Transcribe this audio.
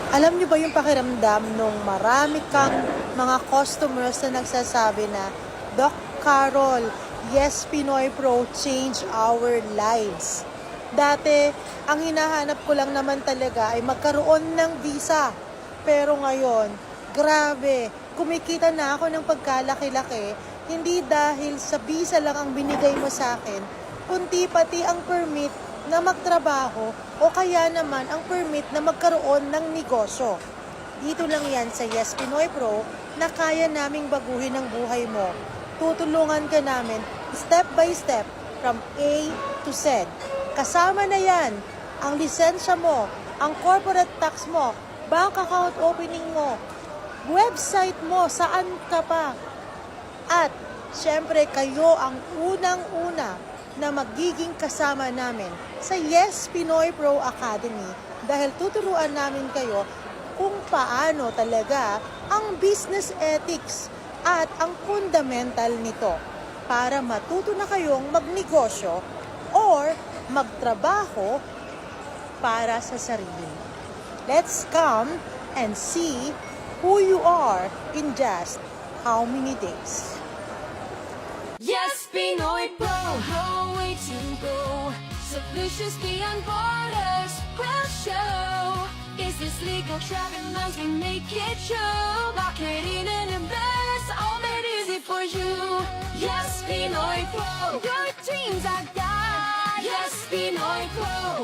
Alam niyo ba yung pakiramdam nung marami kang mga customers na nagsasabi na, Doc Carol, yes, Pinoy Pro change our lives. Dati, ang hinahanap ko lang naman talaga ay magkaroon ng visa. Pero ngayon, grabe, kumikita na ako ng pagkalaki-laki, hindi dahil sa visa lang ang binigay mo sa akin, kundi pati ang permit na magtrabaho o kaya naman ang permit na magkaroon ng negosyo. Dito lang yan sa Yes Pinoy Pro na kaya naming baguhin ang buhay mo. Tutulungan ka namin step by step from A to Z. Kasama na yan ang lisensya mo, ang corporate tax mo, bank account opening mo, website mo, saan ka pa. At syempre kayo ang unang-una na magiging kasama namin sa Yes Pinoy Pro Academy dahil tuturuan namin kayo kung paano talaga ang business ethics at ang fundamental nito para matuto na kayong magnegosyo or magtrabaho para sa sarili. Let's come and see who you are in just how many days. Yes, Pinoy Pro, no way to go. Solutions beyond borders, we'll show. Is this legal? Traffic laws, we make it show. Marketing and invest, all made easy for you. Yes, Pinoy Pro, your dreams are God. Yes, Pinoy Pro.